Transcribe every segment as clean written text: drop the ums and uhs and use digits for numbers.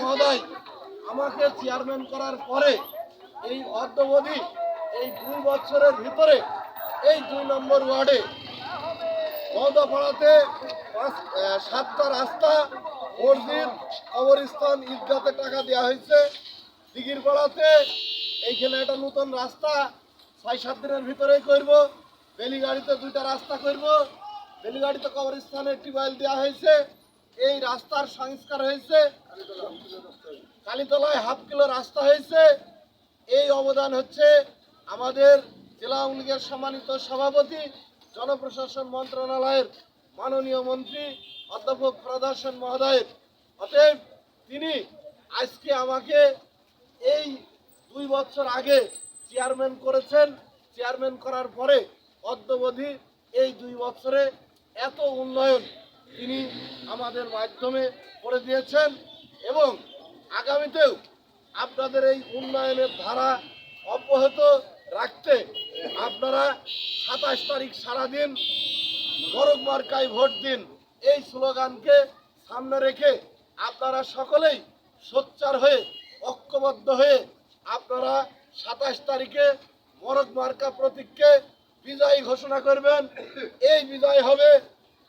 মহোদয় আমাকে চেয়ারম্যান করার পরে এই অদ্যাবধি এই 2 বছরের ভিতরে এই 2 নম্বর ওয়ার্ডে মহদাপাড়াতে 7টা রাস্তা, মসজিদ, কবরস্থান, ঈদগাতে টাকা দেওয়া হয়েছে। দিঘির পাড়াতে এইখানে একটা নতুন রাস্তা 6-7 দিনের ভিতরেই করব। বেলিগাড়িতে 2টা রাস্তা করব। বেলিগাড়িতে কবরস্থানে টিউবওয়েল দেওয়া হয়েছে। এই রাস্তার সংস্কার হয়েছে। কালীতলায় হাফ কিলো রাস্তা হয়েছে। এই অবদান হচ্ছে আমাদের জেলা আওয়ামী লীগের সম্মানিত সভাপতি, জনপ্রশাসন মন্ত্রণালয়ের মাননীয় মন্ত্রী অধ্যাপক ফরহাদ হোসেন মহোদয়ের। অতএব তিনি আজকে আমাকে এই 2 বছর আগে চেয়ারম্যান করেছেন। চেয়ারম্যান করার পরে অদ্যাবধি এই 2 বছরে এত উন্নয়ন তিনি আমাদের মাধ্যমে করে দিয়েছেন এবং আগামীতেও আপনাদের এই উন্নয়নের ধারা অব্যাহত রাখতে আপনারা 27 তারিখ সারাদিন মোরগ মার্কায় ভোট দিন এই স্লোগানকে সামনে রেখে আপনারা সকলেই সোচ্চার হয়ে ঐক্যবদ্ধ হয়ে আপনারা 27 তারিখে মোরগ মার্কা প্রতীককে বিজয়ী ঘোষণা করবেন। এই বিজয় হবে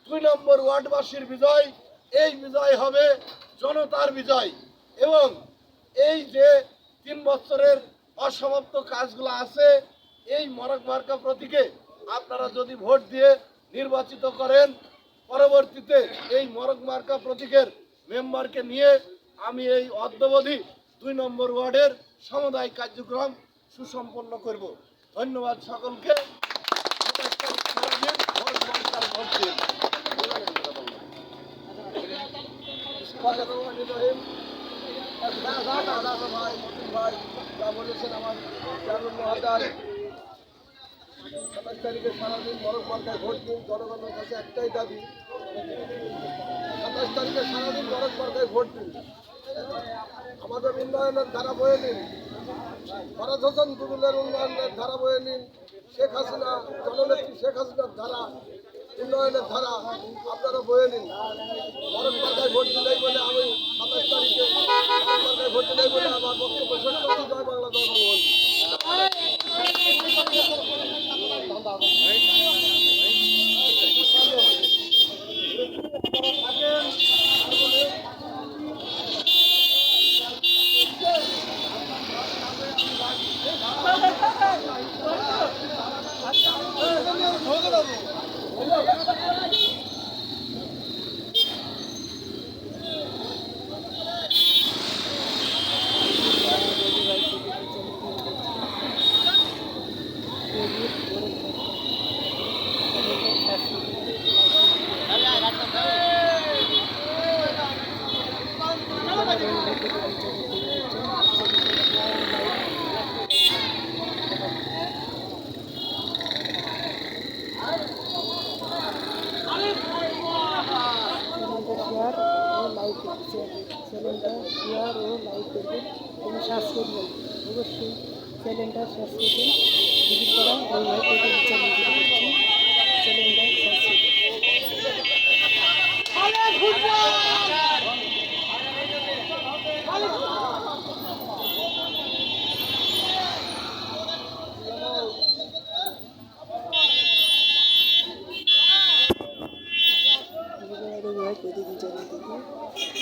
2 নম্বর ওয়ার্ডবাসীর বিজয়, এই বিজয় হবে জনতার বিজয় এবং এই যে 3 বছরের অসমাপ্ত কাজগুলো আছে এই মোরগ মার্কা প্রতীকে আপনারা যদি ভোট দিয়ে নির্বাচিত করেন, পরবর্তীতে এই মোরগ মার্কা প্রতীকের মেম্বারকে নিয়ে আমি এই অদ্যাবধি 2 নম্বর ওয়ার্ডের সামুদায়িক কার্যক্রম সুসম্পন্ন করব। ধন্যবাদ সকলকে। সাতাশ তারিখে সারাদিন মোরগ মার্কায় ভোট দিন। জনগণের কাছে একটাই দাবি, 27 তারিখে সারাদিন মোরগ মার্কায় ভোট দিন। আমাদের উন্নয়নের ধারা বয়ে নিন, ফরহাদ হোসেন দুদুলের উন্নয়নের ধারা বয়ে নিন, শেখ হাসিনা জননেত্রী শেখ হাসিনার ধারা উন্নয়নের ধারা আপনারা বয়ে নিন। মোরগ মার্কায় ভোট দিলেই বলে আমি 27 তারিখে মোরগ মার্কায় ভোট দিলেই বলে আমার বক্তব্য শেষ করছি। জয় বাংলা, জয় বঙ্গবন্ধু। চ্যানেলটা শেয়ার ও লাইক করবেন এবং সাবস্ক্রাইব করবেন। অবশ্যই চ্যানেলটা সাবস্ক্রাইব করবেন। ভিজিট করা ওই চ্যানেলটা সাবস্ক্রাইব করবেন।